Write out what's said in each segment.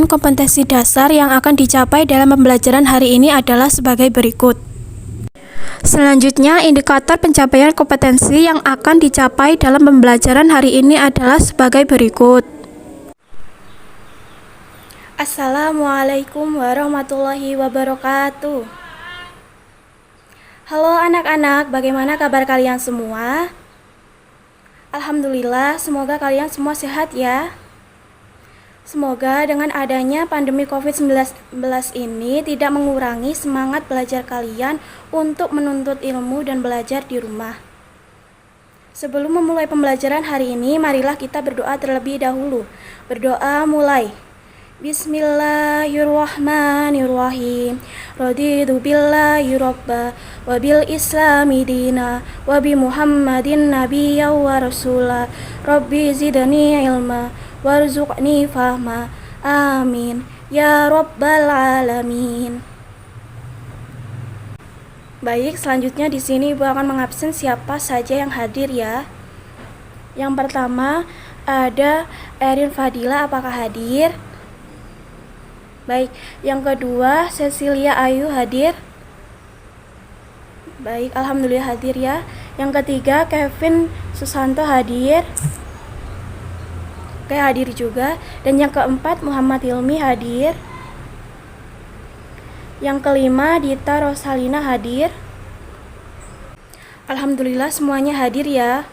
kompetensi dasar yang akan dicapai dalam pembelajaran hari ini adalah sebagai berikut. Selanjutnya, indikator pencapaian kompetensi yang akan dicapai dalam pembelajaran hari ini adalah sebagai berikut. Assalamualaikum warahmatullahi wabarakatuh. Halo anak-anak, bagaimana kabar kalian semua? Alhamdulillah, semoga kalian semua sehat ya. Semoga dengan adanya pandemi COVID-19 ini tidak mengurangi semangat belajar kalian untuk menuntut ilmu dan belajar di rumah. Sebelum memulai pembelajaran hari ini, marilah kita berdoa terlebih dahulu. Berdoa mulai. Bismillahirrahmanirrahim. Raditu billahi robba wa bil islami dina wa bi Muhammadin nabiyya wa rasula. Rabbi zidni ilma warzuqni fahma. Amin ya rabbal alamin. Baik, selanjutnya di sini Ibu akan mengabsen siapa saja yang hadir ya. Yang pertama ada Erin Fadila, apakah hadir? Baik, yang kedua Cecilia Ayu hadir? Baik, alhamdulillah hadir ya. Yang ketiga Kevin Susanto hadir? Oke, hadir juga. Dan yang keempat Muhammad Hilmi hadir. Yang kelima Dita Rosalina hadir. Alhamdulillah semuanya hadir ya.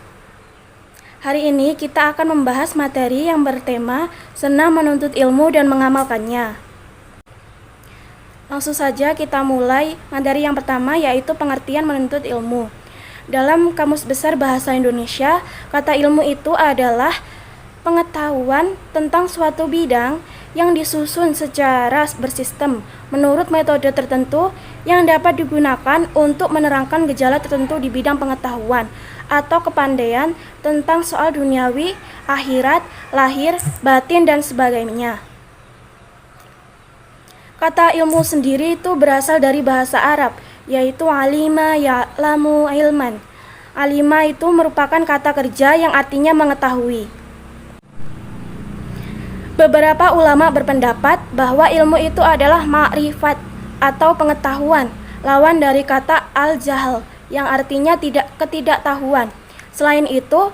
Hari ini kita akan membahas materi yang bertema senang menuntut ilmu dan mengamalkannya. Langsung saja kita mulai materi yang pertama, yaitu pengertian menuntut ilmu. Dalam Kamus Besar Bahasa Indonesia, kata ilmu itu adalah pengetahuan tentang suatu bidang yang disusun secara bersistem menurut metode tertentu yang dapat digunakan untuk menerangkan gejala tertentu di bidang pengetahuan atau kepandaian tentang soal duniawi, akhirat, lahir, batin, dan sebagainya. Kata ilmu sendiri itu berasal dari bahasa Arab, yaitu alima ya'lamu ilman. Alima itu merupakan kata kerja yang artinya mengetahui. Beberapa ulama berpendapat bahwa ilmu itu adalah ma'rifat atau pengetahuan, lawan dari kata al-jahl yang artinya ketidaktahuan. Selain itu,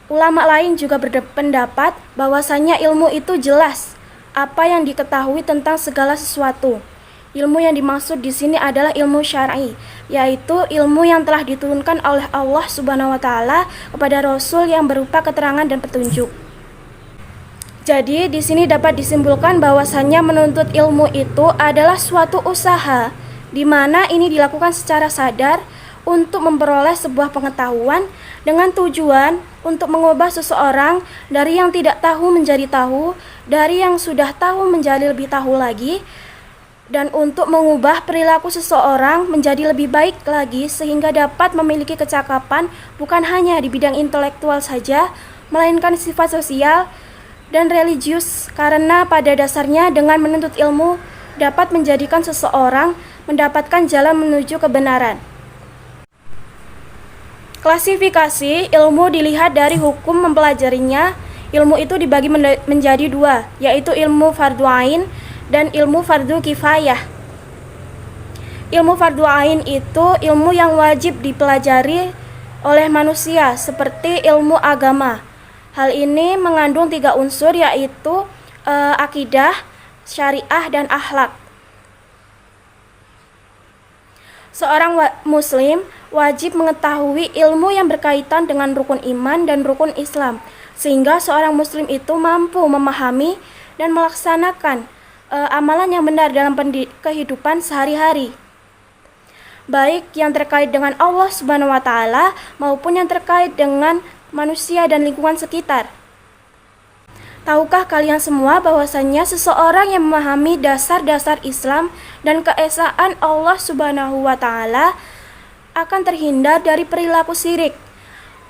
ulama lain juga berpendapat bahwasanya ilmu itu jelas apa yang diketahui tentang segala sesuatu. Ilmu yang dimaksud di sini adalah ilmu syar'i, yaitu ilmu yang telah diturunkan oleh Allah Subhanahu wa taala kepada Rasul yang berupa keterangan dan petunjuk. Jadi di sini dapat disimpulkan bahwasannya menuntut ilmu itu adalah suatu usaha di mana ini dilakukan secara sadar untuk memperoleh sebuah pengetahuan dengan tujuan untuk mengubah seseorang dari yang tidak tahu menjadi tahu, dari yang sudah tahu menjadi lebih tahu lagi, dan untuk mengubah perilaku seseorang menjadi lebih baik lagi sehingga dapat memiliki kecakapan bukan hanya di bidang intelektual saja, melainkan sifat sosial dan religius, karena pada dasarnya dengan menuntut ilmu dapat menjadikan seseorang mendapatkan jalan menuju kebenaran. Klasifikasi ilmu dilihat dari hukum mempelajarinya. Ilmu itu dibagi menjadi dua, yaitu ilmu fardu ain dan ilmu fardu kifayah. Ilmu fardu ain itu ilmu yang wajib dipelajari oleh manusia seperti ilmu agama. Hal ini mengandung 3 unsur, yaitu akidah, syariah, dan akhlak. Seorang muslim wajib mengetahui ilmu yang berkaitan dengan rukun iman dan rukun Islam, sehingga seorang muslim itu mampu memahami dan melaksanakan amalan yang benar dalam kehidupan sehari-hari, baik yang terkait dengan Allah Subhanahu wa taala maupun yang terkait dengan manusia dan lingkungan sekitar. Tahukah kalian semua bahwasannya seseorang yang memahami dasar-dasar Islam dan keesaan Allah Subhanahu wa taala akan terhindar dari perilaku syirik.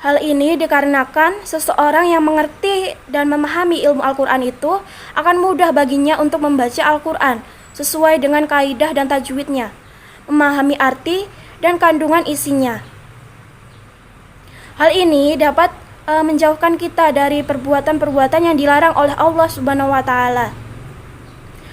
Hal ini dikarenakan seseorang yang mengerti dan memahami ilmu Al-Qur'an itu akan mudah baginya untuk membaca Al-Qur'an sesuai dengan kaidah dan tajwidnya, memahami arti dan kandungan isinya. Hal ini dapat menjauhkan kita dari perbuatan-perbuatan yang dilarang oleh Allah Subhanahu wa taala.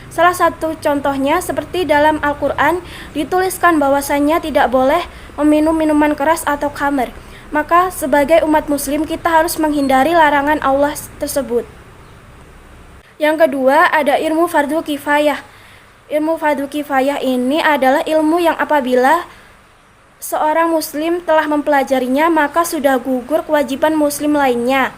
Salah satu contohnya seperti dalam Al-Quran dituliskan bahwasannya tidak boleh meminum minuman keras atau khamr. Maka sebagai umat muslim kita harus menghindari larangan Allah tersebut. Yang kedua ada ilmu fardu kifayah. Ilmu fardu kifayah ini adalah ilmu yang apabila seorang muslim telah mempelajarinya maka sudah gugur kewajiban muslim lainnya.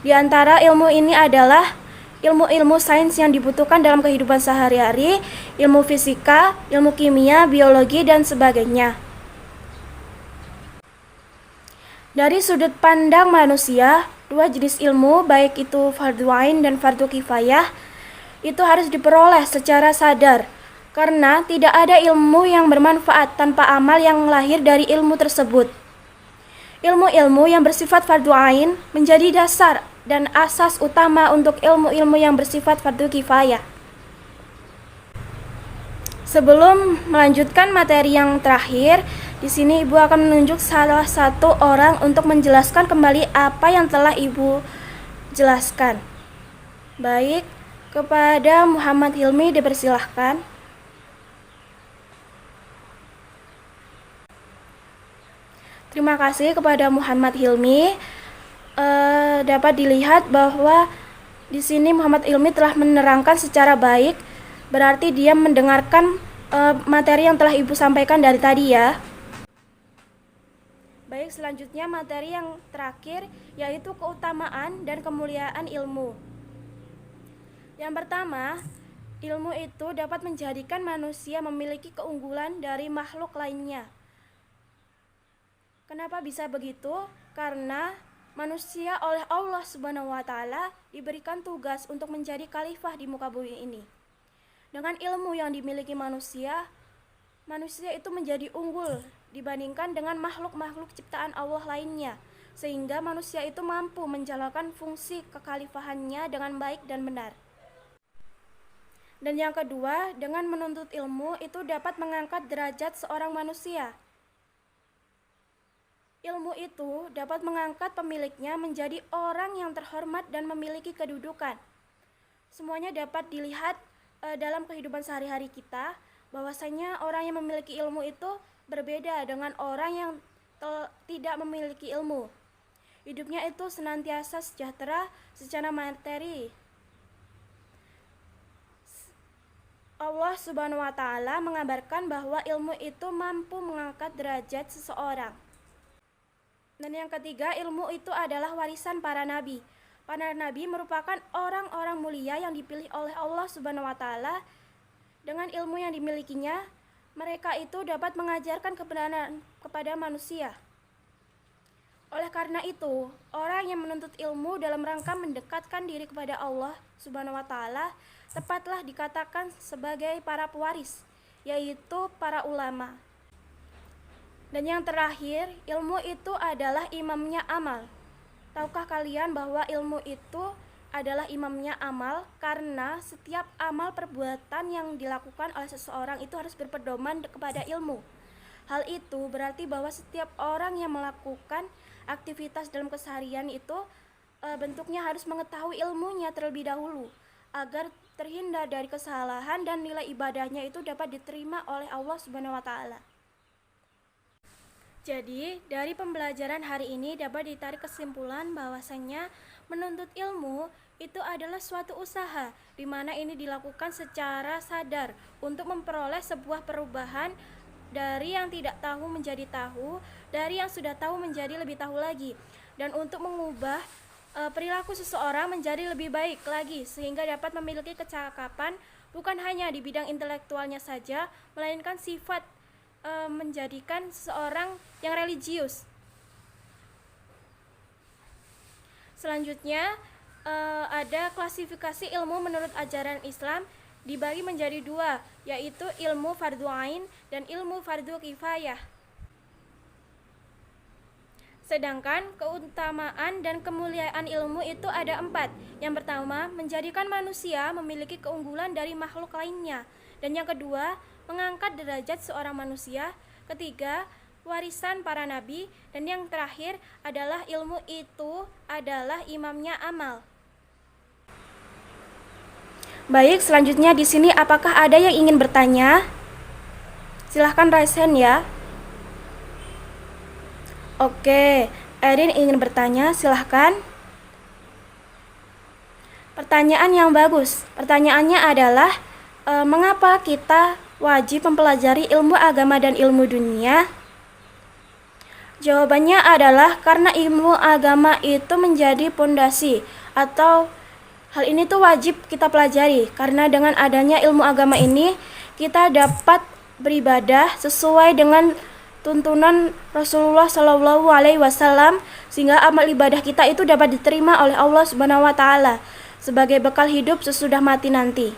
Di antara ilmu ini adalah ilmu-ilmu sains yang dibutuhkan dalam kehidupan sehari-hari, ilmu fisika, ilmu kimia, biologi, dan sebagainya. Dari sudut pandang manusia, dua jenis ilmu, baik itu fardu ain dan fardu kifayah, itu harus diperoleh secara sadar, karena tidak ada ilmu yang bermanfaat tanpa amal yang lahir dari ilmu tersebut. Ilmu-ilmu yang bersifat fardu ain menjadi dasar dan asas utama untuk ilmu-ilmu yang bersifat fardu kifayah. Sebelum melanjutkan materi yang terakhir, di sini Ibu akan menunjuk salah satu orang untuk menjelaskan kembali apa yang telah Ibu jelaskan. Baik, kepada Muhammad Hilmi dipersilahkan. Terima kasih kepada Muhammad Hilmi. Dapat dilihat bahwa di sini Muhammad Hilmi telah menerangkan secara baik, berarti dia mendengarkan materi yang telah Ibu sampaikan dari tadi ya. Baik, selanjutnya materi yang terakhir yaitu keutamaan dan kemuliaan ilmu. Yang pertama, ilmu itu dapat menjadikan manusia memiliki keunggulan dari makhluk lainnya. Kenapa bisa begitu? Karena manusia oleh Allah Subhanahu wa Ta'ala diberikan tugas untuk menjadi khalifah di muka bumi ini. Dengan ilmu yang dimiliki manusia, manusia itu menjadi unggul dibandingkan dengan makhluk-makhluk ciptaan Allah lainnya, sehingga manusia itu mampu menjalankan fungsi kekhalifahannya dengan baik dan benar. Dan yang kedua, dengan menuntut ilmu itu dapat mengangkat derajat seorang manusia. Ilmu itu dapat mengangkat pemiliknya menjadi orang yang terhormat dan memiliki kedudukan. Semuanya dapat dilihat dalam kehidupan sehari-hari kita, bahwasanya orang yang memiliki ilmu itu berbeda dengan orang yang tidak memiliki ilmu. Hidupnya itu senantiasa sejahtera secara materi. Allah Subhanahu wa Ta'ala mengabarkan bahwa ilmu itu mampu mengangkat derajat seseorang. Dan yang ketiga, ilmu itu adalah warisan para nabi. Para nabi merupakan orang-orang mulia yang dipilih oleh Allah Subhanahu wa Ta'ala. Dengan ilmu yang dimilikinya, mereka itu dapat mengajarkan kebenaran kepada manusia. Oleh karena itu, orang yang menuntut ilmu dalam rangka mendekatkan diri kepada Allah Subhanahu wa Ta'ala tepatlah dikatakan sebagai para pewaris, yaitu para ulama. Dan yang terakhir, ilmu itu adalah imamnya amal. Tahukah kalian bahwa ilmu itu adalah imamnya amal, karena setiap amal perbuatan yang dilakukan oleh seseorang itu harus berpedoman kepada ilmu. Hal itu berarti bahwa setiap orang yang melakukan aktivitas dalam keseharian itu bentuknya harus mengetahui ilmunya terlebih dahulu, agar terhindar dari kesalahan dan nilai ibadahnya itu dapat diterima oleh Allah Subhanahu wa Ta'ala. Jadi, dari pembelajaran hari ini dapat ditarik kesimpulan bahwasanya menuntut ilmu itu adalah suatu usaha di mana ini dilakukan secara sadar untuk memperoleh sebuah perubahan dari yang tidak tahu menjadi tahu, dari yang sudah tahu menjadi lebih tahu lagi, dan untuk mengubah perilaku seseorang menjadi lebih baik lagi sehingga dapat memiliki kecakapan bukan hanya di bidang intelektualnya saja, melainkan sifat menjadikan seseorang yang religius. Selanjutnya ada klasifikasi ilmu menurut ajaran Islam dibagi menjadi dua, yaitu ilmu fardu ain dan ilmu fardu kifayah. Sedangkan keutamaan dan kemuliaan ilmu itu ada 4. Yang pertama, menjadikan manusia memiliki keunggulan dari makhluk lainnya. Dan yang kedua, mengangkat derajat seorang manusia. Ketiga, warisan para nabi. Dan yang terakhir adalah ilmu itu adalah imamnya amal. Baik, selanjutnya di sini apakah ada yang ingin bertanya? Silahkan raise hand ya. Oke, Erin ingin bertanya, silahkan. Pertanyaan yang bagus. Pertanyaannya adalah, mengapa kita wajib mempelajari ilmu agama dan ilmu dunia? Jawabannya adalah karena ilmu agama itu menjadi pondasi, atau hal ini tuh wajib kita pelajari, karena dengan adanya ilmu agama ini kita dapat beribadah sesuai dengan tuntunan Rasulullah Shallallahu Alaihi Wasallam, sehingga amal ibadah kita itu dapat diterima oleh Allah Subhanahu Wa Taala sebagai bekal hidup sesudah mati nanti.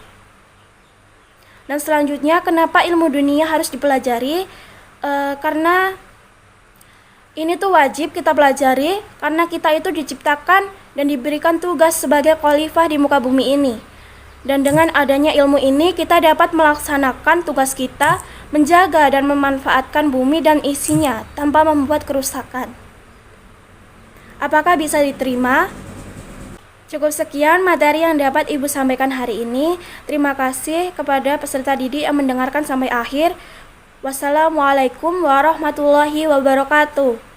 Dan selanjutnya, kenapa ilmu dunia harus dipelajari? Karena ini tuh wajib kita pelajari karena kita itu diciptakan dan diberikan tugas sebagai khalifah di muka bumi ini. Dan dengan adanya ilmu ini kita dapat melaksanakan tugas kita menjaga dan memanfaatkan bumi dan isinya tanpa membuat kerusakan. Apakah bisa diterima? Cukup sekian materi yang dapat Ibu sampaikan hari ini. Terima kasih kepada peserta didik yang mendengarkan sampai akhir. Wassalamualaikum warahmatullahi wabarakatuh.